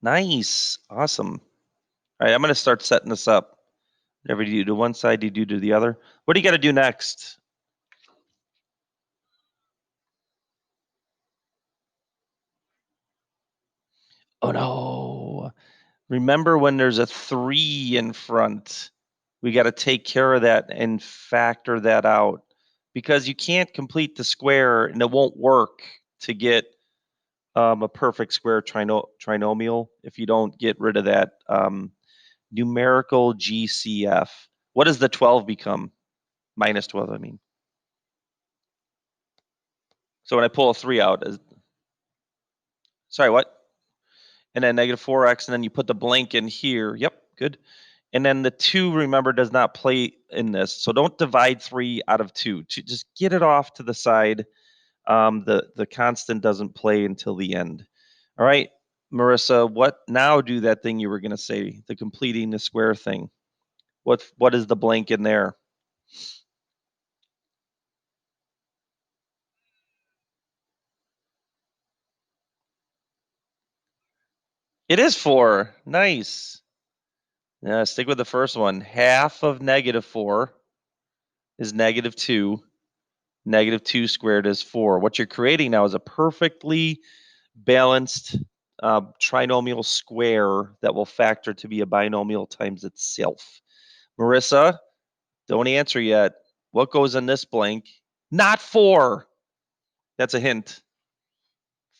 Nice. Awesome. All right, I'm going to start setting this up. Whatever you do to one side, you do to the other. What do you got to do next? Oh, no. Remember when there's a 3 in front, we got to take care of that and factor that out because you can't complete the square and it won't work to get a perfect square trinomial if you don't get rid of that numerical GCF. What does the 12 become? Minus 12, I mean. So when I pull a 3 out, sorry, what? And then negative 4x, and then you put the blank in here. Yep, good. And then the 2, remember, does not play in this. So don't divide 3 out of 2. Just get it off to the side. The constant doesn't play until the end. All right, Marissa, what now do that thing you were going to say, the completing the square thing. What is the blank in there? It is 4. Nice. Yeah, stick with the first one. Half of negative 4 is negative 2. Negative 2 squared is 4. What you're creating now is a perfectly balanced trinomial square that will factor to be a binomial times itself. Marissa, don't answer yet. What goes in this blank? Not 4. That's a hint.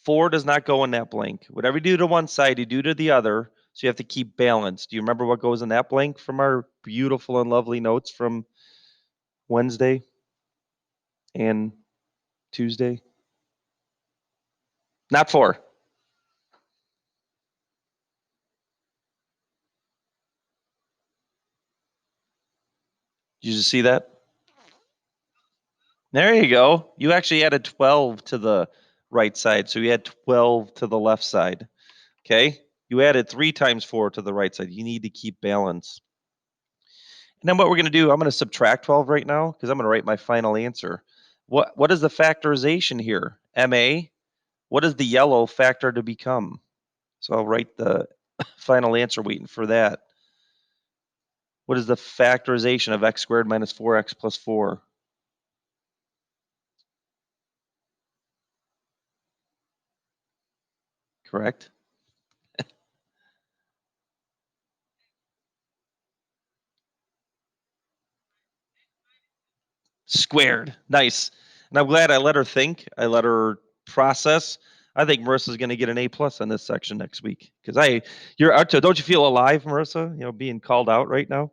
4 does not go in that blank. Whatever you do to one side, you do to the other. So you have to keep balance. Do you remember what goes in that blank from our beautiful and lovely notes from Wednesday and Tuesday? Not 4. Did you just see that? There you go. You actually added 12 to the right side. So you had 12 to the left side. Okay. You added 3 times 4 to the right side. You need to keep balance. And then what we're going to do, I'm going to subtract 12 right now because I'm going to write my final answer. What is the factorization here? MA. What is the yellow factor to become? So I'll write the final answer waiting for that. What is the factorization of x squared minus 4x plus 4? Correct? Squared. Nice. And I'm glad I let her think. I let her process. I think Marissa's going to get an A plus on this section next week because you're out to. Don't you feel alive, Marissa? You know, being called out right now.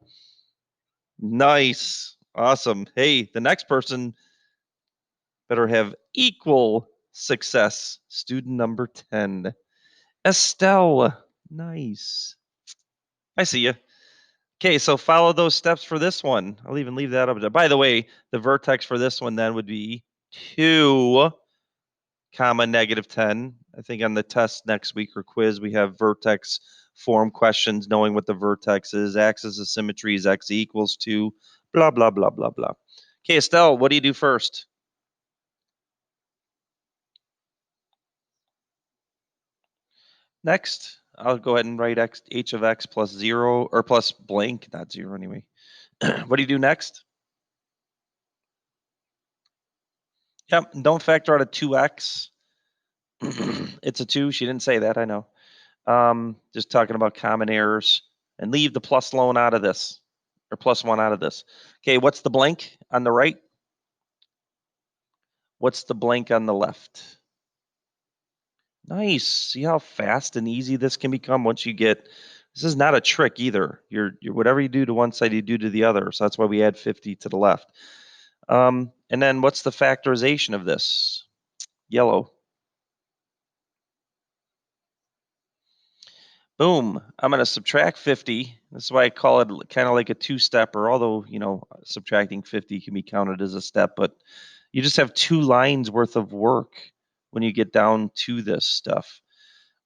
Nice, awesome. Hey, the next person better have equal success. Student number 10, Estelle. Nice. I see you. Okay, so follow those steps for this one. I'll even leave that up there. By the way, the vertex for this one then would be 2, comma, negative 10. I think on the test next week or quiz, we have vertex form questions, knowing what the vertex is, axis of symmetry is x equals 2, blah, blah, blah, blah, blah. Okay, Estelle, what do you do first? Next, I'll go ahead and write h of x plus 0, or plus blank, not 0 anyway. What do you do next? Yep, don't factor out a 2x. It's a 2. She didn't say that, I know. Just talking about common errors. And leave the plus loan out of this, or plus 1 out of this. Okay, what's the blank on the right? What's the blank on the left? Nice. See how fast and easy this can become once you get. This is not a trick either. You're whatever you do to one side, you do to the other. So that's why we add 50 to the left. And then what's the factorization of this? Yellow. Boom. I'm going to subtract 50. That's why I call it kind of like a two-stepper, although, you know, subtracting 50 can be counted as a step, but you just have 2 lines worth of work when you get down to this stuff.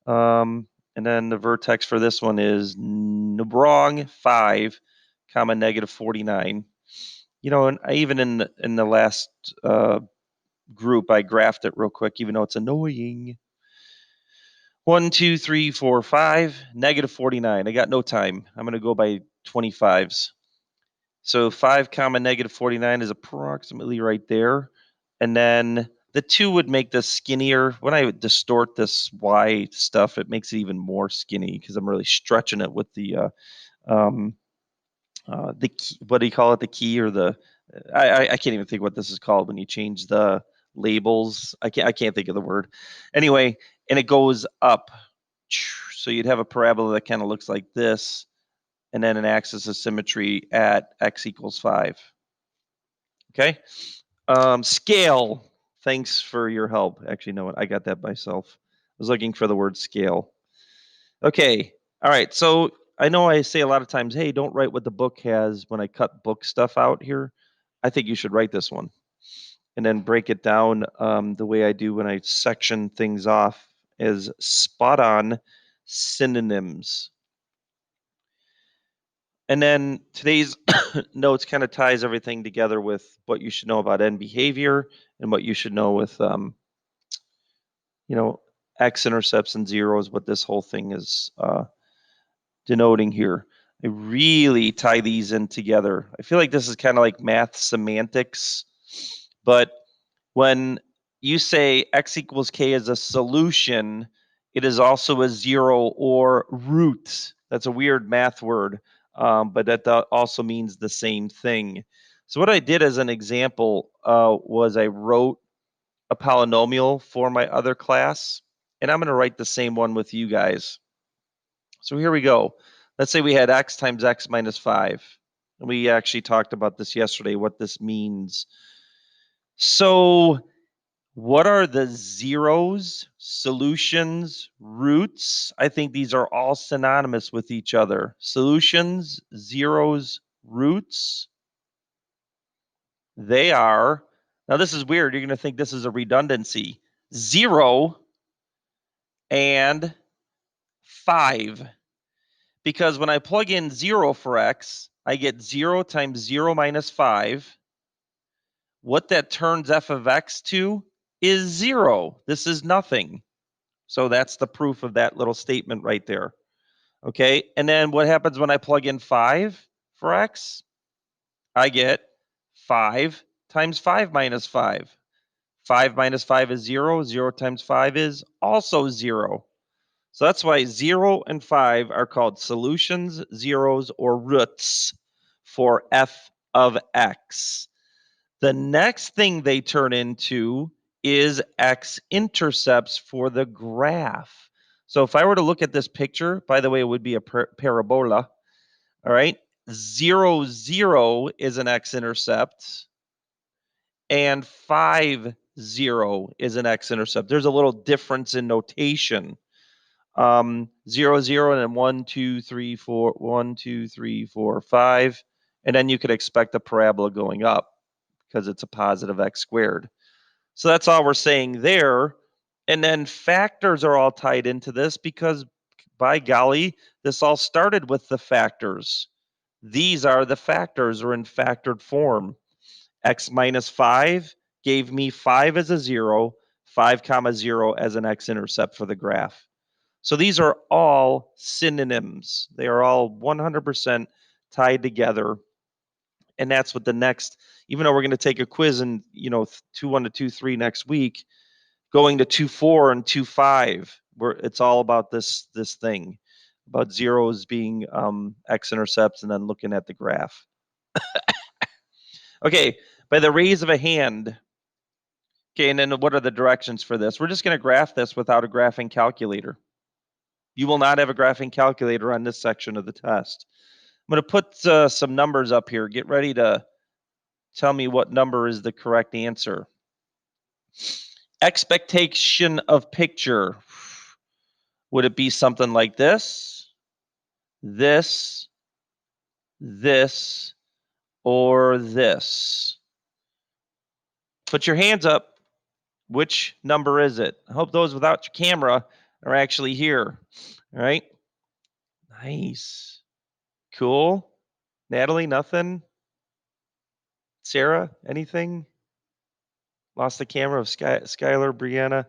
And then the vertex for this one is wrong 5, comma, negative 49. You know, and I even in the last group, I graphed it real quick, even though it's annoying. 1, 2, 3, 4, 5, negative 49. I got no time. I'm going to go by 25s. So 5 comma negative 49 is approximately right there. And then the 2 would make this skinnier. When I distort this y stuff, it makes it even more skinny because I'm really stretching it with the key, what do you call it? The key or the I can't even think what this is called when you change the labels. I can't think of the word. Anyway, and it goes up. So you'd have a parabola that kind of looks like this, and then an axis of symmetry at x equals 5. Okay. Scale. Thanks for your help. Actually, no, I got that myself. I was looking for the word scale. Okay. All right. So I know I say a lot of times, hey, don't write what the book has when I cut book stuff out here. I think you should write this one and then break it down the way I do when I section things off as spot on synonyms. And then today's notes kind of ties everything together with what you should know about end behavior and what you should know with, x-intercepts and zeros, what this whole thing is denoting here. I really tie these in together. I feel like this is kind of like math semantics, but when you say x equals k is a solution, it is also a zero or root. That's a weird math word, but that also means the same thing. So what I did as an example was I wrote a polynomial for my other class, and I'm going to write the same one with you guys. So here we go. Let's say we had x times x minus 5. And we actually talked about this yesterday, what this means. So what are the zeros, solutions, roots? I think these are all synonymous with each other. Solutions, zeros, roots. They are, now this is weird. You're going to think this is a redundancy. 0 and 5. Because when I plug in 0 for x, I get 0 times 0 minus 5. What that turns f of x to is 0. This is nothing. So that's the proof of that little statement right there. Okay, and then what happens when I plug in 5 for x? I get 5 times 5 minus 5. 5 minus 5 is 0. 0 times 5 is also 0. So that's why 0 and 5 are called solutions, zeros, or roots for f of x. The next thing they turn into is x-intercepts for the graph. So if I were to look at this picture, by the way, it would be a parabola. All right. 0, 0 is an x-intercept, and 5, 0 is an x-intercept. There's a little difference in notation. 0, 0, and then 1, 2, 3, 4, 1, 2, 3, 4, 5. And then you could expect a parabola going up because it's a positive x squared. So that's all we're saying there. And then factors are all tied into this because, by golly, this all started with the factors. These are the factors, or in factored form. X minus 5 gave me 5 as a 0, 5 comma 0 as an x-intercept for the graph. So these are all synonyms. They are all 100% tied together. And that's what the next, even though we're going to take a quiz in, 2-1 to 2-3 next week, going to 2-4 and 2-5, where it's all about this thing, about zeros being x-intercepts and then looking at the graph. Okay, by the raise of a hand. Okay, and then what are the directions for this? We're just going to graph this without a graphing calculator. You will not have a graphing calculator on this section of the test. I'm going to put some numbers up here. Get ready to tell me what number is the correct answer. Expectation of picture. Would it be something like this, this, this, or this? Put your hands up. Which number is it? I hope those without your camera are actually here. All right. Nice. Cool. Natalie, nothing? Sarah, anything? Lost the camera of Skylar, Brianna.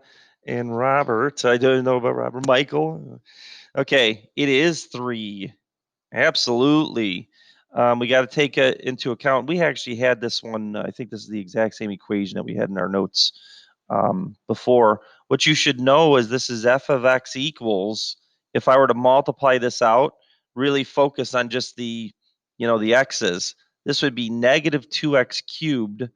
And Robert, I don't know about Robert. Michael. Okay, it is 3. Absolutely. We got to take into account. We actually had this one. I think this is the exact same equation that we had in our notes before. What you should know is this is f of x equals, if I were to multiply this out, really focus on just the x's, this would be negative 2x cubed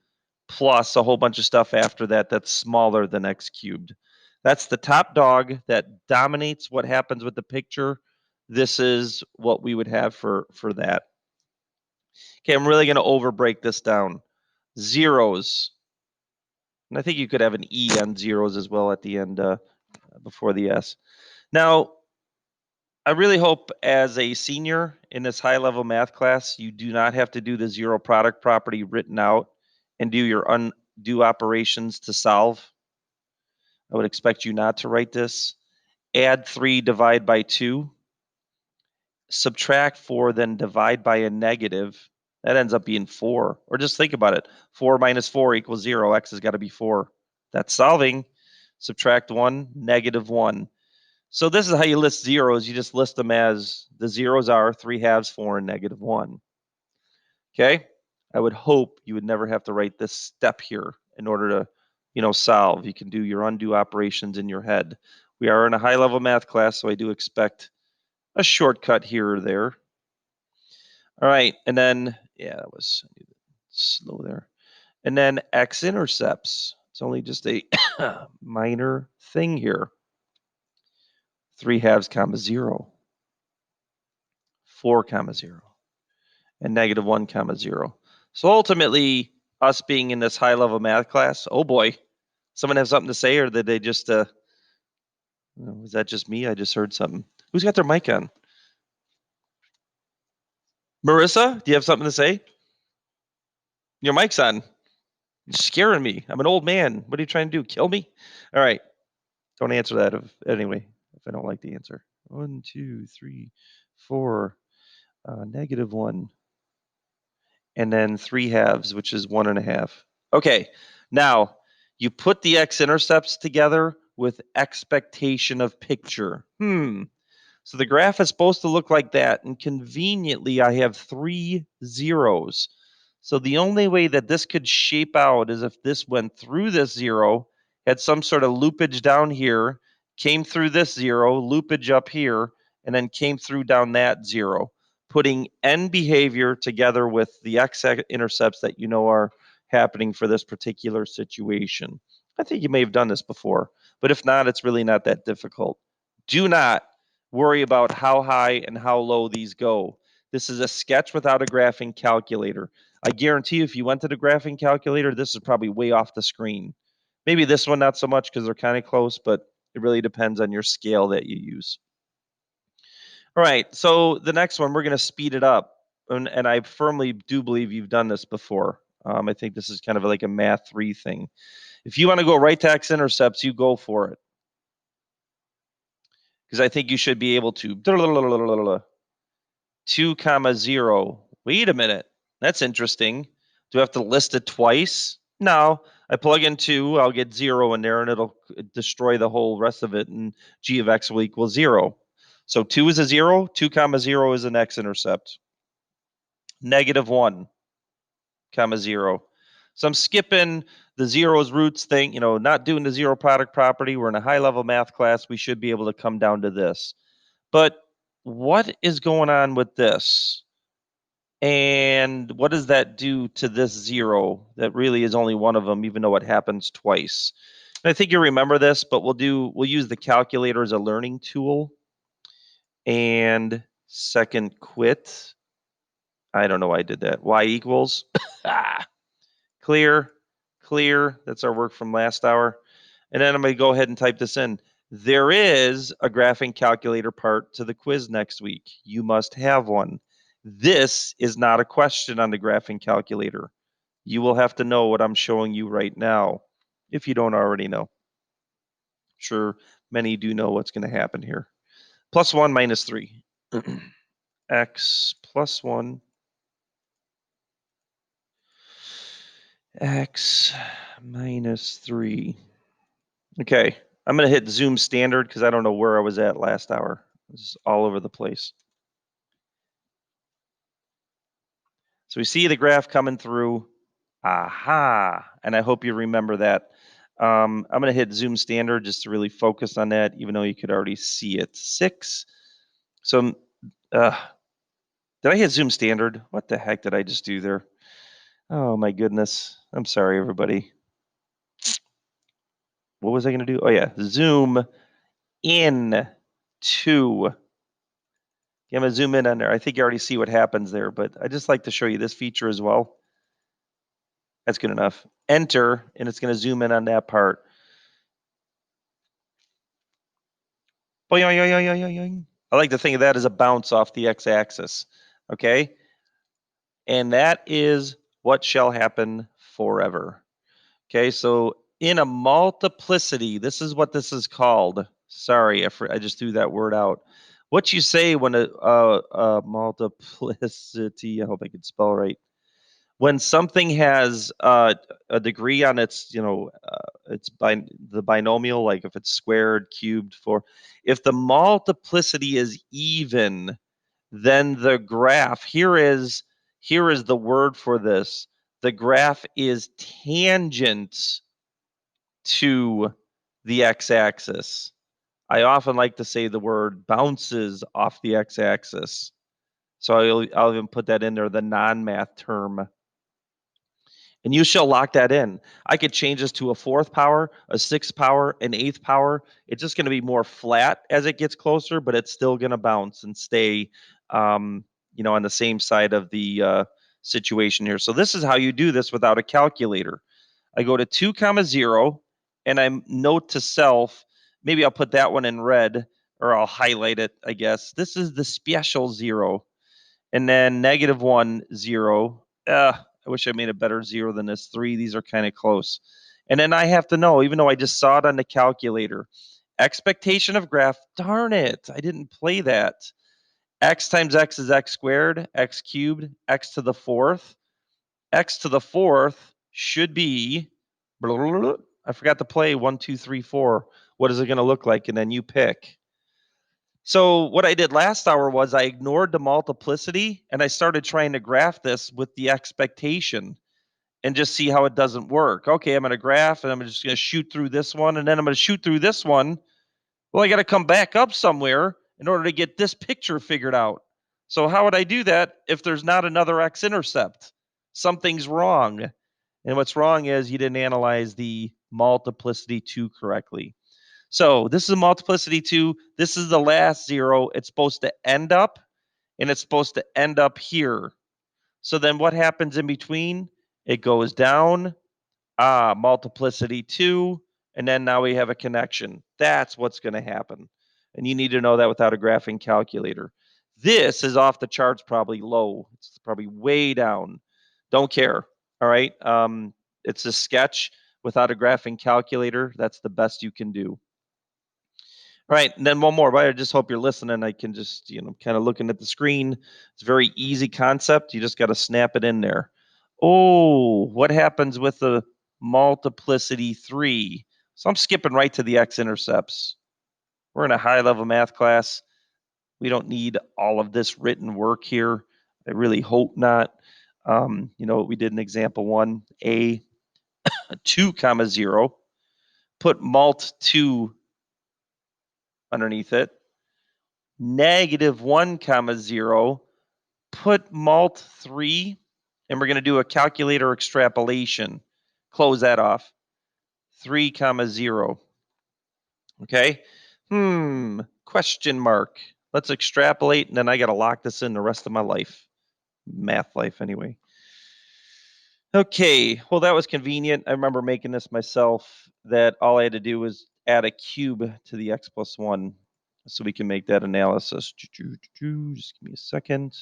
plus a whole bunch of stuff after that that's smaller than x cubed. That's the top dog that dominates what happens with the picture. This is what we would have for that. Okay, I'm really going to overbreak this down. Zeros. And I think you could have an E on zeros as well at the end before the S. Now, I really hope as a senior in this high-level math class, you do not have to do the zero product property written out and do your undo operations to solve. I would expect you not to write this. Add 3, divide by 2. Subtract 4, then divide by a negative. That ends up being 4. Or just think about it. 4 minus 4 equals 0. X has got to be 4. That's solving. Subtract 1, negative 1. So this is how you list zeros. You just list them as the zeros are 3/2, 4, and negative 1. Okay? I would hope you would never have to write this step here in order to, solve. You can do your undo operations in your head. We are in a high-level math class, so I do expect a shortcut here or there. All right, and then, yeah, that was slow there. And then x-intercepts. It's only just a minor thing here. 3/2, comma 0. 4, comma 0. And negative 1, comma 0. So ultimately, us being in this high-level math class, oh boy, someone have something to say, or did they just, was that just me? I just heard something. Who's got their mic on? Marissa, do you have something to say? Your mic's on. You're scaring me. I'm an old man. What are you trying to do? Kill me? All right. Don't answer that anyway, if I don't like the answer. 1, 2, 3, 4, negative 1. And then 3/2, which is 1.5. Okay, now you put the x-intercepts together with expectation of picture. So the graph is supposed to look like that, and conveniently I have 3 zeros. So the only way that this could shape out is if this went through this 0, had some sort of loopage down here, came through this 0, loopage up here, and then came through down that 0, putting n behavior together with the x-intercepts that are happening for this particular situation. I think you may have done this before, but if not, it's really not that difficult. Do not worry about how high and how low these go. This is a sketch without a graphing calculator. I guarantee you, if you went to the graphing calculator, this is probably way off the screen. Maybe this one not so much because they're kind of close, but it really depends on your scale that you use. All right, so the next one, we're going to speed it up. And I firmly do believe you've done this before. I think this is kind of like a math 3 thing. If you want to go right to x-intercepts, you go for it. Because I think you should be able to. 2, comma 0. Wait a minute. That's interesting. Do I have to list it twice? No. I plug in 2, I'll get 0 in there, and it'll destroy the whole rest of it, and g of x will equal 0. So 2 is a 0, 2, comma 0 is an x-intercept. Negative 1, comma 0. So I'm skipping the zeros roots thing, not doing the zero product property. We're in a high-level math class. We should be able to come down to this. But what is going on with this? And what does that do to this 0? That really is only one of them, even though it happens twice. And I think you remember this, but we'll use the calculator as a learning tool. And second quit. I don't know why I did that. Y equals. Clear. That's our work from last hour. And then I'm going to go ahead and type this in. There is a graphing calculator part to the quiz next week. You must have one. This is not a question on the graphing calculator. You will have to know what I'm showing you right now, if you don't already know. I'm sure many do know what's going to happen here. +1 minus 3. X plus 1. X minus 3. Okay. I'm going to hit zoom standard because I don't know where I was at last hour. It was all over the place. So we see the graph coming through. Aha. And I hope you remember that. I'm going to hit zoom standard just to really focus on that, even though you could already see it. 6. So, did I hit zoom standard? What the heck did I just do there? Oh my goodness. I'm sorry, everybody. What was I going to do? Oh yeah, zoom in to. I'm going to zoom in on there. I think you already see what happens there, but I just like to show you this feature as well. That's good enough. Enter, and it's going to zoom in on that part. I like to think of that as a bounce off the x-axis, okay? And that is what shall happen forever. Okay, so in a multiplicity, this is what this is called. Sorry, I just threw that word out. What you say when a multiplicity, I hope I can spell right. When something has a degree on its, it's the binomial, like if it's squared, cubed, if the multiplicity is even, then the graph, here is the word for this. The graph is tangent to the x-axis. I often like to say the word bounces off the x-axis. So I'll even put that in there, the non-math term. And you shall lock that in. I could change this to a 4th power, a 6th power, an 8th power. It's just going to be more flat as it gets closer, but it's still going to bounce and stay, on the same side of the situation here. So this is how you do this without a calculator. I go to 2, 0, and I note to self, maybe I'll put that one in red, or I'll highlight it, I guess. This is the special 0. And then -1, 0. I wish I made a better 0 than this. 3, these are kind of close. And then I have to know, even though I just saw it on the calculator, expectation of graph, darn it, I didn't play that. X times x is x squared, x cubed, x to the 4th. X to the 4th should be, I forgot to play 1, 2, 3, 4. What is it going to look like? And then you pick. So what I did last hour was I ignored the multiplicity and I started trying to graph this with the expectation and just see how it doesn't work. Okay, I'm going to graph and I'm just going to shoot through this one and then I'm going to shoot through this one. Well, I got to come back up somewhere in order to get this picture figured out. So how would I do that if there's not another x-intercept? Something's wrong. And what's wrong is you didn't analyze the multiplicity 2 correctly. So this is a multiplicity 2. This is the last 0. It's supposed to end up, and it's supposed to end up here. So then what happens in between? It goes down, multiplicity 2, and then now we have a connection. That's what's going to happen. And you need to know that without a graphing calculator. This is off the charts, probably low. It's probably way down. Don't care. All right. It's a sketch without a graphing calculator. That's the best you can do. All right, and then one more. But I just hope you're listening. I can just, kind of looking at the screen. It's a very easy concept. You just got to snap it in there. Oh, what happens with the multiplicity 3? So I'm skipping right to the x-intercepts. We're in a high-level math class. We don't need all of this written work here. I really hope not. What we did in example 1, a 2, 0. Put mult 2 underneath it. -1, 0. Put mult 3, and we're going to do a calculator extrapolation. Close that off. 3, 0. Okay? Question mark. Let's extrapolate, and then I got to lock this in the rest of my life. Math life, anyway. Okay, well, that was convenient. I remember making this myself, that all I had to do was add a cube to the x plus 1, so we can make that analysis. Just give me a second.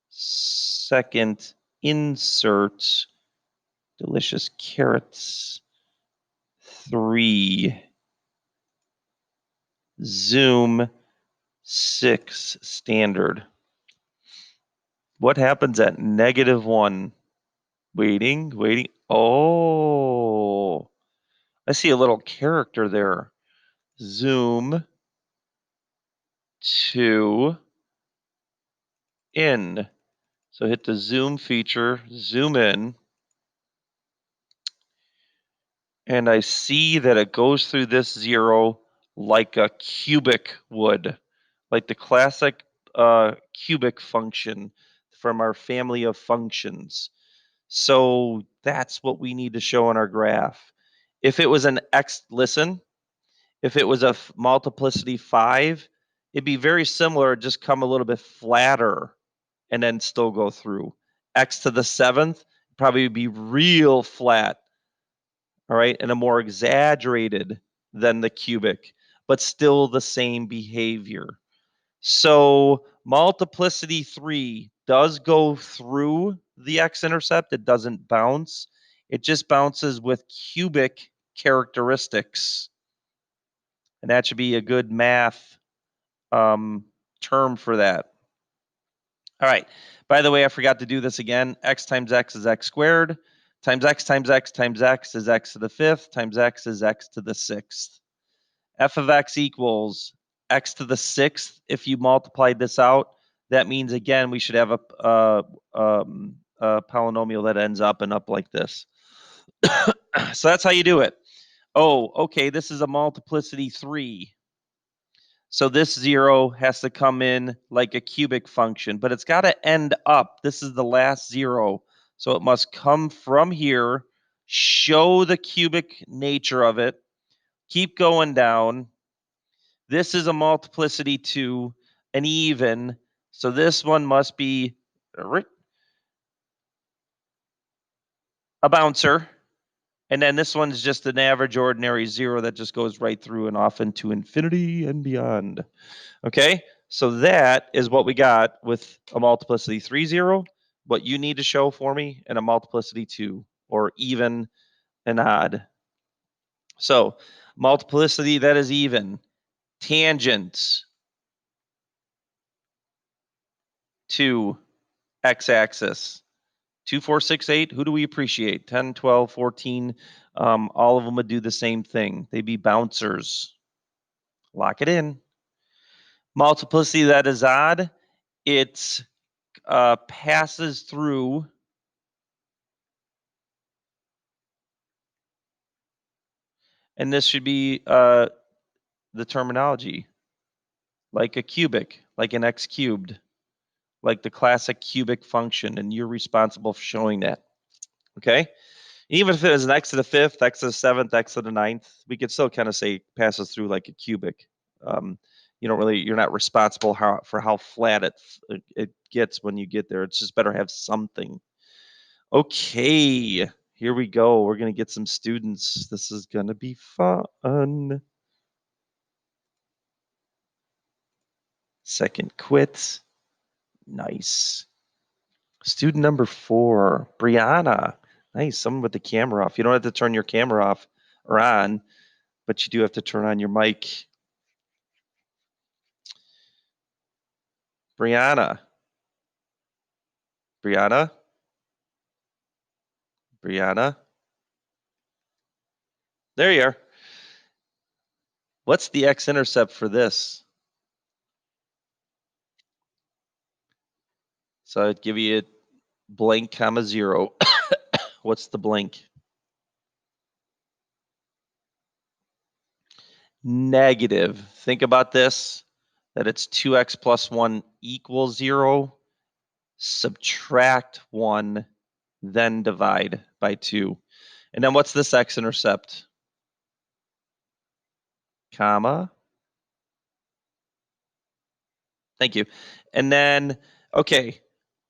Second, insert delicious carrots. 3, zoom. 6, standard. What happens at -1? Waiting. Oh, I see a little character there. zoom to in. So hit the zoom feature, zoom in, and I see that it goes through this 0 like a cubic would, like the classic cubic function from our family of functions. So that's what we need to show in our graph. If it was an x, listen, if it was a multiplicity 5, it'd be very similar, just come a little bit flatter and then still go through. X to the 7th probably be real flat, all right, and a more exaggerated than the cubic, but still the same behavior. So multiplicity 3 does go through the x-intercept. It doesn't bounce. It just bounces with cubic characteristics. And that should be a good math term for that. All right. By the way, I forgot to do this again. X times x is x squared, times x times x times x is x to the 5th, times x is x to the 6th. F of x equals x to the 6th. If you multiply this out, that means, again, we should have a polynomial that ends up and up like this. So that's how you do it. Oh, okay, this is a multiplicity 3. So this 0 has to come in like a cubic function, but it's got to end up. This is the last 0. So it must come from here, show the cubic nature of it, keep going down. This is a multiplicity 2, an even. So this one must be a bouncer. And then this one's just an average ordinary 0 that just goes right through and off into infinity and beyond. Okay, so that is what we got with a multiplicity 3, 0. What you need to show for me in a multiplicity 2, or even and odd. So multiplicity that is even. Tangents to x-axis. 2, 4, 6, 8. Who do we appreciate? 10, 12, 14. All of them would do the same thing. They'd be bouncers. Lock it in. Multiplicity that is odd. It passes through and this should be the terminology, like a cubic, like an x cubed, like the classic cubic function, and you're responsible for showing that. Okay? Even if it is an x to the 5th, x to the 7th, x to the 9th, we could still kind of say passes through like a cubic. You're not responsible for how flat it gets when you get there. It's just better have something. Okay, here we go. We're gonna get some students. This is gonna be fun. Second quit. Nice. Student number 4, Brianna. Nice. Someone with the camera off. You don't have to turn your camera off or on, but you do have to turn on your mic. Brianna. Brianna. Brianna. There you are. What's the x-intercept for this? So I'd give you a blank comma 0. What's the blank? Negative. Think about this, that it's 2x plus 1 equals 0. Subtract 1, then divide by 2. And then what's this x-intercept? Comma. Thank you. And then, okay,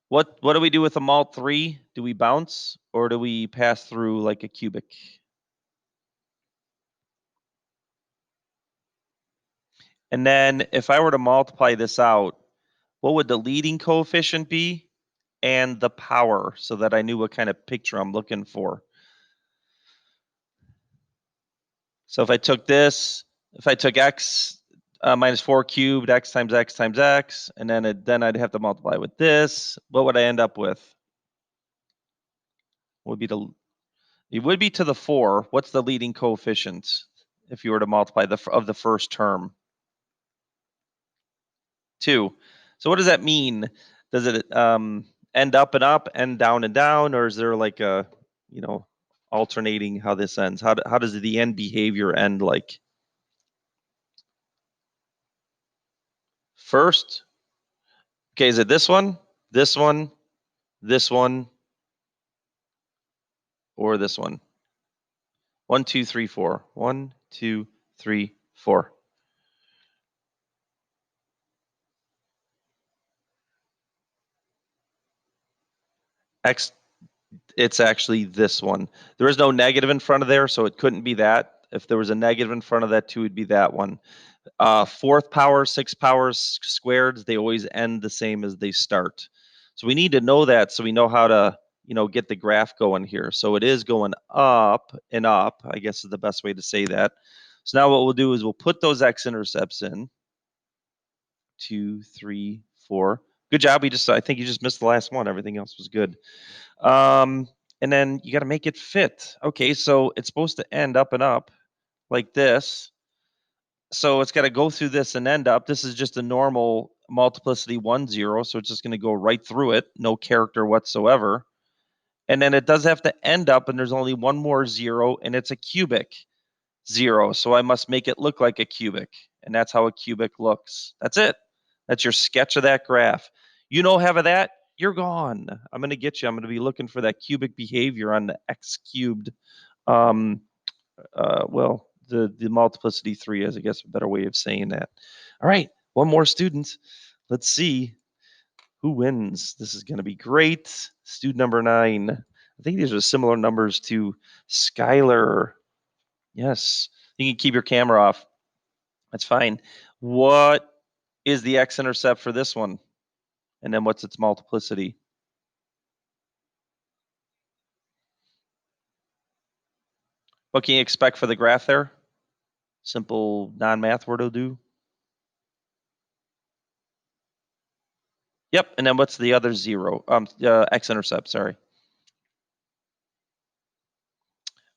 what do we do with a mult 3? Do we bounce or do we pass through like a cubic? And then if I were to multiply this out, what would the leading coefficient be and the power, so that I knew what kind of picture I'm looking for? So if I took this, if I took x minus 4 cubed, x times x times x, and then I'd have to multiply with this, what would I end up with? It would be to the 4. What's the leading coefficient if you were to multiply the first term. 2. So what does that mean? Does it end up and up, end down and down, or is there like a, alternating how this ends? How does the end behavior end like? First, okay, is it this one, this one, this one, or this one? 1, 2, 3, 4. 1, 2, 3, 4. X, it's actually this one. There is no negative in front of there, so it couldn't be that. If there was a negative in front of that 2, it'd be that one. Fourth power, sixth powers squared, they always end the same as they start. So we need to know that so we know how to, get the graph going here. So it is going up and up, I guess is the best way to say that. So now what we'll do is we'll put those x-intercepts in. 2, 3, 4. Good job. I think you just missed the last one. Everything else was good. And then you got to make it fit. Okay, so it's supposed to end up and up like this. So it's got to go through this and end up. This is just a normal multiplicity 1, 0. So it's just going to go right through it. No character whatsoever. And then it does have to end up, and there's only one more 0, and it's a cubic 0. So I must make it look like a cubic. And that's how a cubic looks. That's it. That's your sketch of that graph. You know, have that, you're gone. I'm going to get you. I'm going to be looking for that cubic behavior on the x cubed. The multiplicity 3 is, I guess, a better way of saying that. All right, one more student. Let's see who wins. This is going to be great. Student number 9. I think these are similar numbers to Skylar. Yes, you can keep your camera off. That's fine. What is the x-intercept for this one? And then what's its multiplicity? What can you expect for the graph there? Simple non-math word will do. Yep, and then what's the other 0? X-intercept, sorry.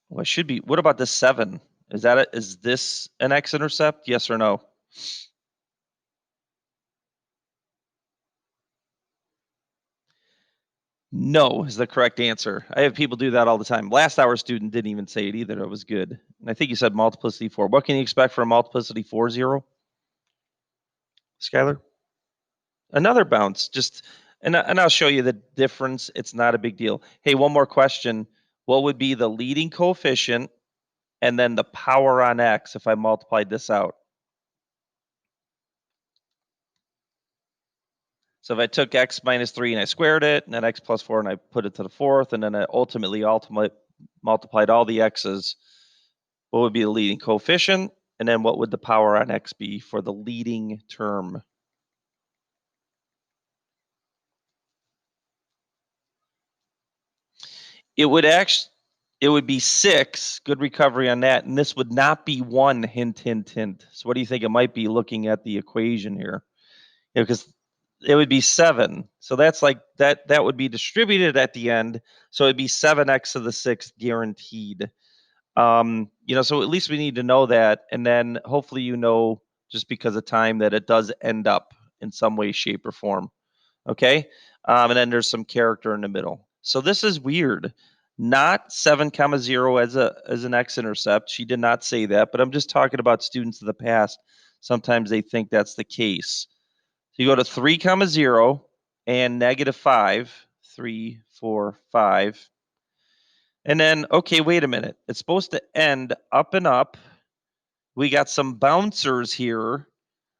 Well, it should be. What about the 7? Is that it? Is this an x-intercept? Yes or no? No is the correct answer. I have people do that all the time. Last hour student didn't even say it either. It was good. And I think you said multiplicity 4. What can you expect for a multiplicity 4, 0? Skylar? Another bounce. And I'll show you the difference. It's not a big deal. Hey, one more question. What would be the leading coefficient and then the power on x if I multiplied this out? So if I took x minus 3 and I squared it, and then x plus 4 and I put it to the fourth, and then I ultimately multiplied all the x's, what would be the leading coefficient? And then what would the power on x be for the leading term? It would be 6. Good recovery on that. And this would not be 1, hint, hint, hint. So what do you think it might be looking at the equation here? Because it would be 7. So that's like that would be distributed at the end. So it'd be 7x to the 6th guaranteed. So at least we need to know that. And then hopefully, just because of time, that it does end up in some way, shape, or form. Okay. And then there's some character in the middle. So this is weird. Not 7, 0 as an x-intercept. She did not say that, but I'm just talking about students of the past. Sometimes they think that's the case. So you go to 3, 0 and -5, 3, 4, 5. And then, okay, wait a minute. It's supposed to end up and up. We got some bouncers here.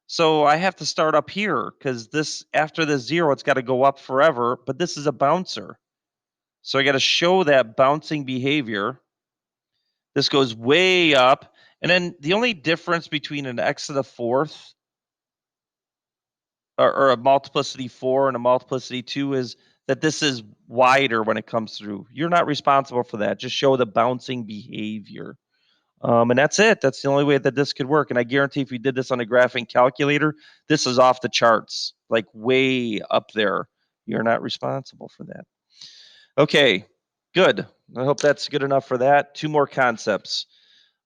So I have to start up here because after the 0, it's got to go up forever. But this is a bouncer. So I got to show that bouncing behavior. This goes way up. And then the only difference between an x to the 4th or a multiplicity 4 and a multiplicity 2 is that this is wider when it comes through. You're not responsible for that. Just show the bouncing behavior. And that's it. That's the only way that this could work. And I guarantee if you did this on a graphing calculator, this is off the charts, like way up there. You're not responsible for that. Okay, good. I hope that's good enough for that. 2 more concepts.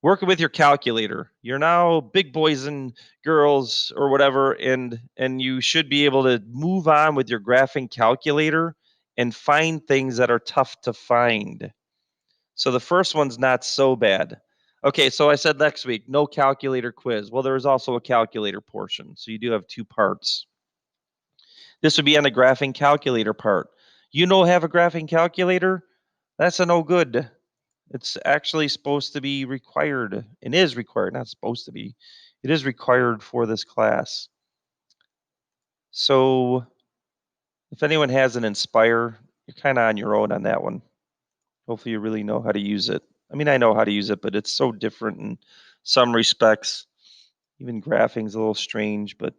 working with your calculator. You're now big boys and girls or whatever, and you should be able to move on with your graphing calculator and find things that are tough to find. So the first one's not so bad. Okay, so I said next week, no calculator quiz. Well, there is also a calculator portion. So you do have two parts. This would be on the graphing calculator part. You have a graphing calculator? That's a no good. It's actually supposed to be required and is required, not supposed to be. It is required for this class. So if anyone has an Inspire, you're kind of on your own on that one. Hopefully you really know how to use it. I mean, I know how to use it, but it's so different in some respects. Even graphing's a little strange, but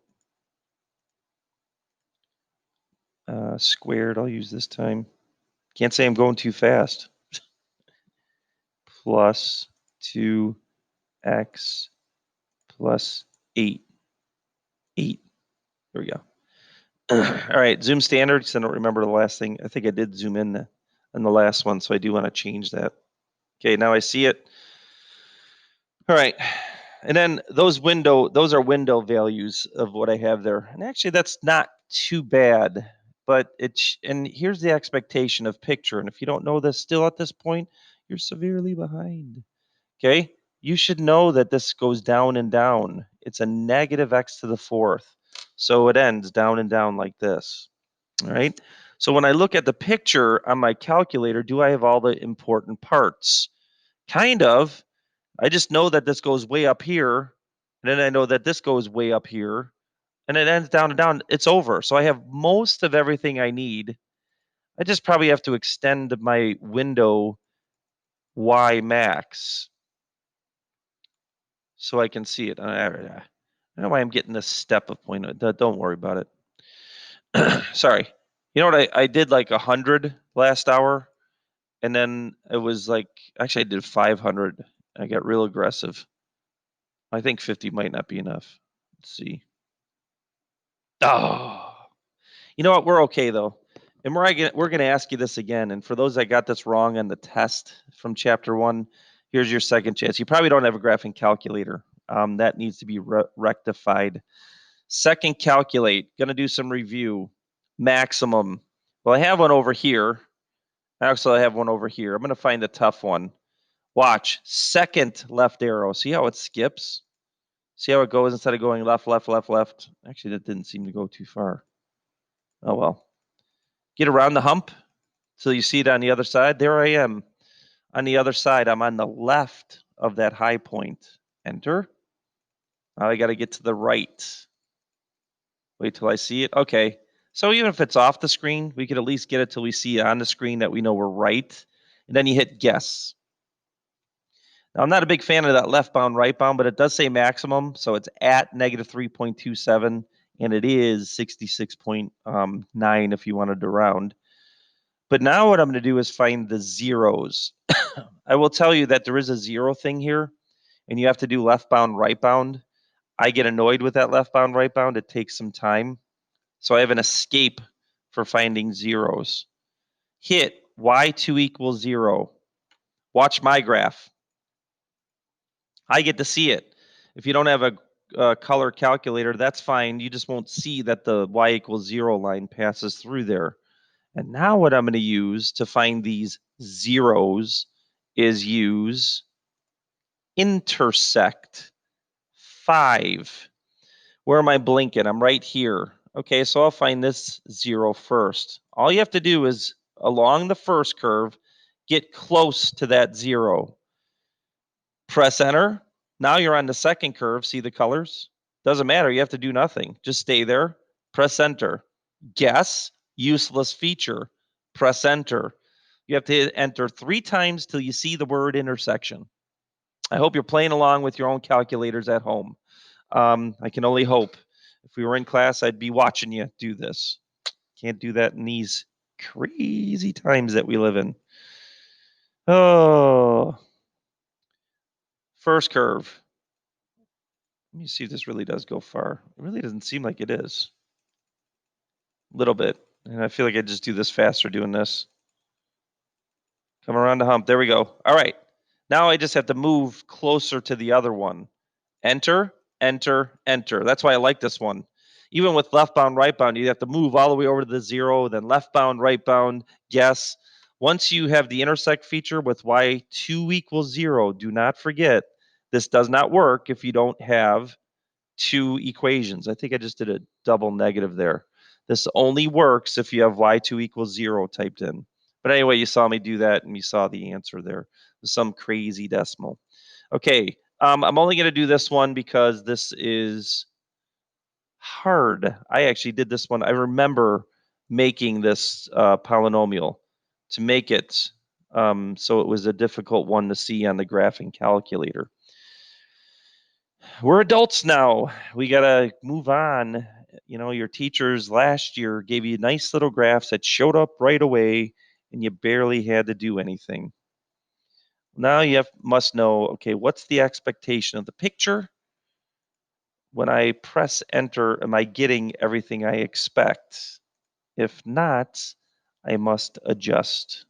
squared I'll use this time. Can't say I'm going too fast. Plus 2x plus 8. 8. There we go. All right, zoom standard, because I don't remember the last thing. I think I did zoom in on the last one, so I do want to change that. Okay, now I see it. All right, and then those are window values of what I have there. And actually, that's not too bad, but and here's the expectation of picture. And if you don't know this still at this point, you're severely behind. Okay, you should know that this goes down and down. It's a negative x to the fourth. So it ends down and down like this. All right. So when I look at the picture on my calculator, do I have all the important parts? Kind of. I just know that this goes way up here. And then I know that this goes way up here. And it ends down and down. It's over. So I have most of everything I need. I just probably have to extend my window Y max so I can see it. I don't know why I'm getting this step of point. Don't worry about it. Sorry. You know what? I did like 100 last hour, and then it was like, actually, I did 500. I got real aggressive. I think 50 might not be enough. Let's see. Oh, you know what? We're okay though. And we're going to ask you this again. And for those that got this wrong on the test from chapter 1, here's your second chance. You probably don't have a graphing calculator. That needs to be rectified. Second, calculate. Going to do some review. Maximum. Well, I have one over here. Actually, I have one over here. I'm going to find the tough one. Watch. Second left arrow. See how it skips? See how it goes instead of going left, left, left, left? Actually, that didn't seem to go too far. Oh, well. Get around the hump till you see it on the other side. There I am. On the other side, I'm on the left of that high point. Enter. Now I got to get to the right. Wait till I see it. Okay. So even if it's off the screen, we could at least get it till we see it on the screen that we know we're right. And then you hit guess. Now, I'm not a big fan of that left bound, right bound, but it does say maximum. So it's at negative 3.27, and it is 66.9 if you wanted to round. But now what I'm going to do is find the zeros. I will tell you that there is a zero thing here, and you have to do left bound, right bound. I get annoyed with that left bound, right bound. It takes some time. So I have an escape for finding zeros. Hit y2 equals 0. Watch my graph. I get to see it. If you don't have a color calculator, that's fine. You just won't see that the y equals 0 line passes through there. And now what I'm going to use to find these zeros is use intersect 5. Where am I blinking? I'm right here. Okay, so I'll find this 0 first. All you have to do is, along the first curve, get close to that 0. Press enter. Now you're on the second curve. See the colors? Doesn't matter. You have to do nothing. Just stay there. Press enter. Guess. Useless feature. Press enter. You have to enter 3 times till you see the word intersection. I hope you're playing along with your own calculators at home. I can only hope. If we were in class, I'd be watching you do this. Can't do that in these crazy times that we live in. Oh, first curve. Let me see if this really does go far. It really doesn't seem like it is. A little bit. And I feel like I just do this faster doing this. Come around the hump. There we go. All right. Now I just have to move closer to the other one. Enter, enter, enter. That's why I like this one. Even with left bound, right bound, you have to move all the way over to the 0, then left bound, right bound, guess. Once you have the intersect feature with y2 equals 0, do not forget, this does not work if you don't have two equations. I think I just did a double negative there. This only works if you have y2 equals 0 typed in. But anyway, you saw me do that and you saw the answer there. Some crazy decimal. Okay, I'm only going to do this one because this is hard. I actually did this one. I remember making this polynomial to make it so it was a difficult one to see on the graphing calculator. We're adults now. We got to move on. You know, your teachers last year gave you nice little graphs that showed up right away and you barely had to do anything. Now you must know, okay, what's the expectation of the picture? When I press enter, am I getting everything I expect? If not, I must adjust.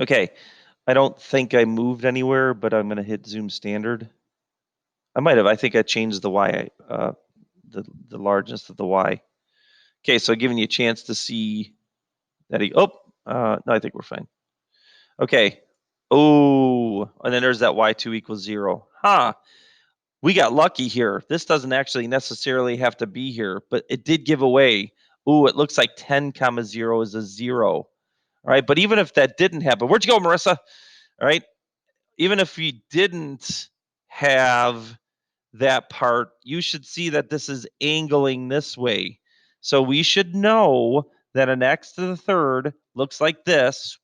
Okay, I don't think I moved anywhere, but I'm going to hit zoom standard. I might have. I think I changed the Y, the largeness of the Y. Okay, so giving you a chance to see that no, I think we're fine. Okay. Oh, and then there's that y2 equals 0. Huh. We got lucky here. This doesn't actually necessarily have to be here, but it did give away. Ooh, it looks like 10 comma 0 is a 0. All right, but even if that didn't happen, where'd you go, Marissa? All right, even if we didn't have that part, you should see that this is angling this way. So we should know that an x to the third looks like this.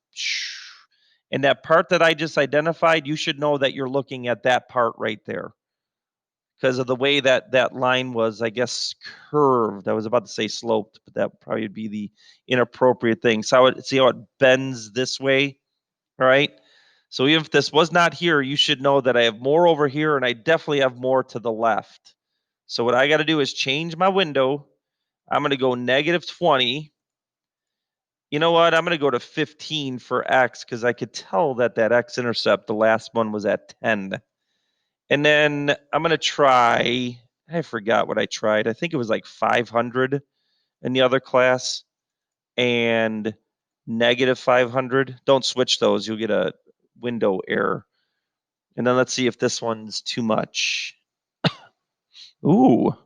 And that part that I just identified, you should know that you're looking at that part right there. Because of the way that that line was, I guess, curved. I was about to say sloped, but that would probably be the inappropriate thing. So see how it bends this way? All right. So if this was not here, you should know that I have more over here and I definitely have more to the left. So what I got to do is change my window. I'm going to go -20. You know what? I'm going to go to 15 for X because I could tell that that X intercept, the last one was at 10. And then I'm going to try, I forgot what I tried. I think it was like 500 in the other class and -500. Don't switch those. You'll get a window error. And then let's see if this one's too much. Ooh.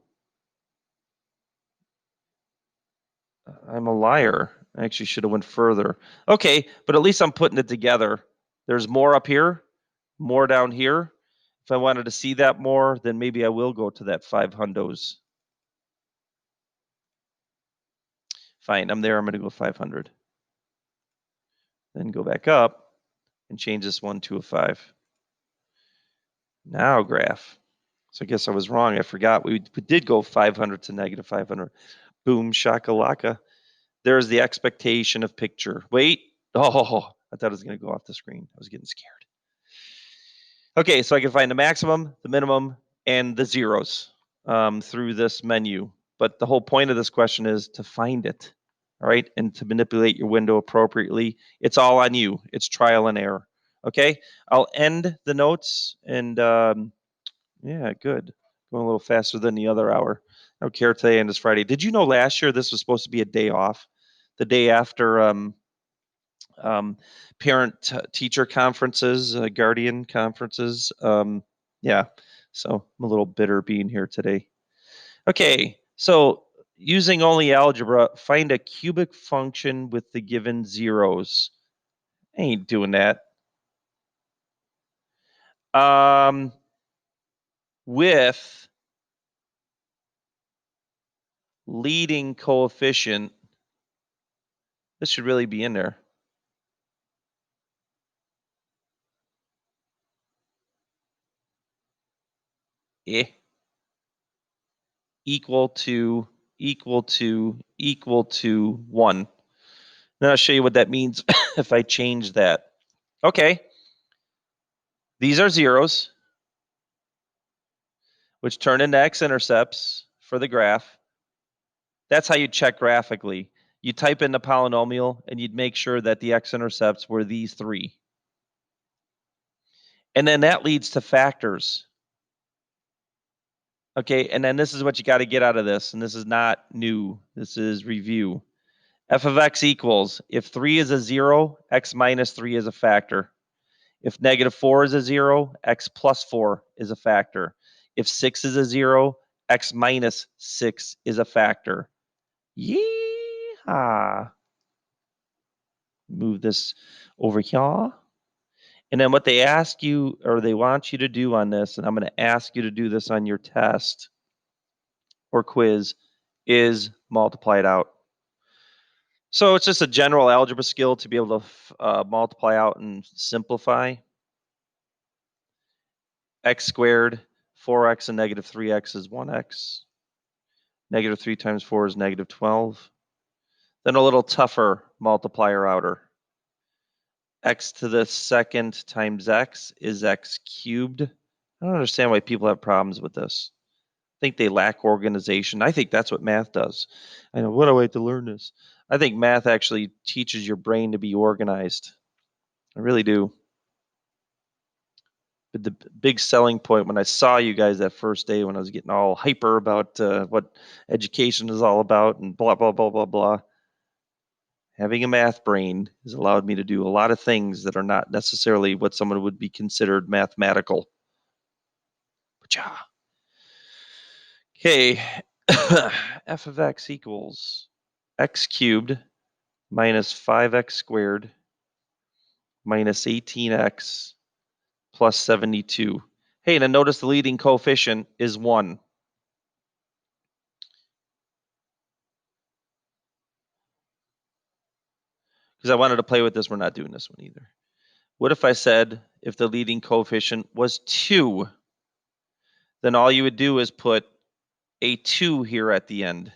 I'm a liar. I actually should have went further. Okay, but at least I'm putting it together. There's more up here, more down here. If I wanted to see that more, then maybe I will go to that 5 hundos. Fine, I'm there. I'm going to go 500. Then go back up and change this one to a 5. Now graph. So I guess I was wrong. I forgot. We did go 500 to -500. Boom, shakalaka. There's the expectation of picture. Wait. Oh, I thought it was going to go off the screen. I was getting scared. Okay, so I can find the maximum, the minimum, and the zeros through this menu. But the whole point of this question is to find it, all right, and to manipulate your window appropriately. It's all on you. It's trial and error. Okay, I'll end the notes and yeah, good. Going a little faster than the other hour. I don't care today and it's Friday. Did you know last year this was supposed to be a day off? The day after parent teacher conferences, guardian conferences. Yeah, so I'm a little bitter being here today. Okay, so using only algebra, find a cubic function with the given zeros. I ain't doing that. With leading coefficient, this should really be in there. Equal to 1. Then I'll show you what that means if I change that. Okay. These are zeros, which turn into x-intercepts for the graph. That's how you check graphically. you type in the polynomial and you'd make sure that the x-intercepts were these three. And then that leads to factors. Okay, and then this is what you got to get out of this, and this is not new. This is review. F of x equals, if 3 is a 0, x minus 3 is a factor. If negative 4 is a 0, x plus 4 is a factor. If 6 is a 0, x minus 6 is a factor. Yeehaw. Move this over here. And then what they ask you, or they want you to do on this, and I'm going to ask you to do this on your test or quiz, is multiply it out. So it's just a general algebra skill to be able to multiply out and simplify. X squared, 4x and negative 3x is 1x. Negative 3 times 4 is negative 12. Then a little tougher multiplier outer. X to the second times x is x cubed. I don't understand why people have problems with this. I think they lack organization. I think that's what math does. I know, what do I have to learn this? I think math actually teaches your brain to be organized. I really do. But the big selling point when I saw you guys that first day when I was getting all hyper about what education is all about and blah, blah, blah, blah, blah, having a math brain has allowed me to do a lot of things that are not necessarily what someone would be considered mathematical. Okay, f of x equals x cubed minus 5x squared minus 18x plus 72. Hey, and then notice the leading coefficient is 1. Because I wanted to play with this, we're not doing this one either. What if I said if the leading coefficient was 2? Then all you would do is put a 2 here at the end.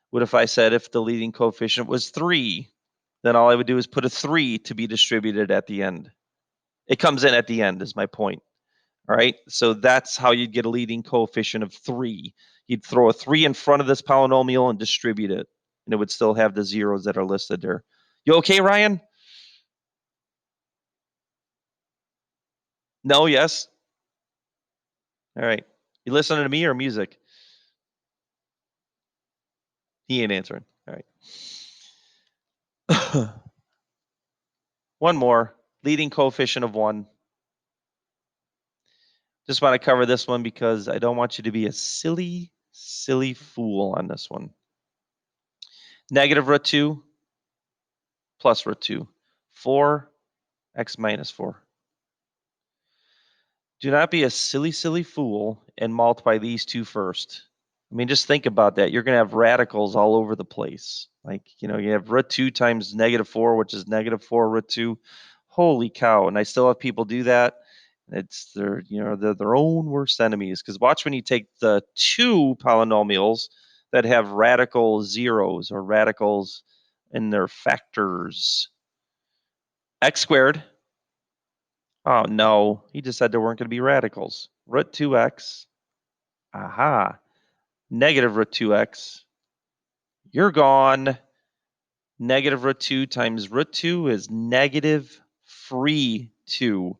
What if I said if the leading coefficient was 3? Then all I would do is put a 3 to be distributed at the end. It comes in at the end is my point. All right, so that's how you'd get a leading coefficient of 3. You'd throw a 3 in front of this polynomial and distribute it, and it would still have the zeros that are listed there. You okay, Ryan? No, yes? All right. You listening to me or music? He ain't answering. All right. One more. Leading coefficient of 1. Just want to cover this one because I don't want you to be a silly, silly fool on this one. Negative root 2 plus root 2. 4 x minus 4. Do not be a silly, silly fool and multiply these two first. I mean, just think about that. You're going to have radicals all over the place. Like, you know, you have root 2 times negative 4, which is negative 4 root 2. Holy cow. And I still have people do that. It's their, you know, they're their own worst enemies. Because watch when you take the two polynomials that have radical zeros or radicals in their factors. X squared. Oh, no. He just said there weren't going to be radicals. Root 2x. Aha. Negative root 2x. You're gone. Negative root 2 times root 2 is negative free 2.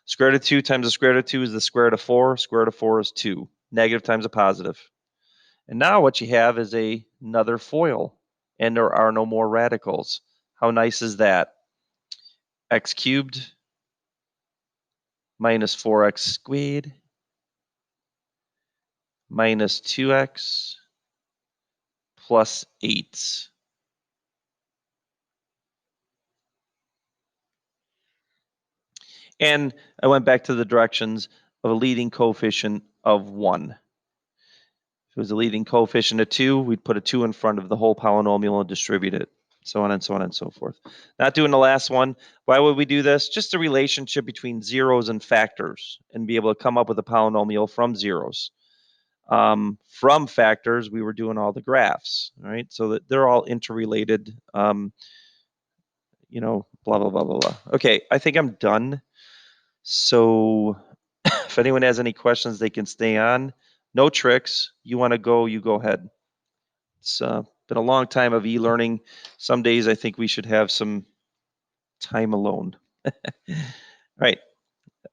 Square root of 2 times the square root of 2 is the square root of 4. Square root of 4 is 2. Negative times a positive. And now what you have is another FOIL. And there are no more radicals. How nice is that? X cubed minus 4x squared minus 2x plus 8. And I went back to the directions of a leading coefficient of 1. If it was a leading coefficient of 2, we'd put a 2 in front of the whole polynomial and distribute it, so on and so on and so forth. Not doing the last one. Why would we do this? Just the relationship between zeros and factors and be able to come up with a polynomial from zeros. From factors, we were doing all the graphs, right? So that they're all interrelated, you know, blah, blah, blah, blah, blah. Okay, I think I'm done. So if anyone has any questions, they can stay on. No tricks. You want to go, you go ahead. It's been a long time of e-learning. Some days I think we should have some time alone. All right.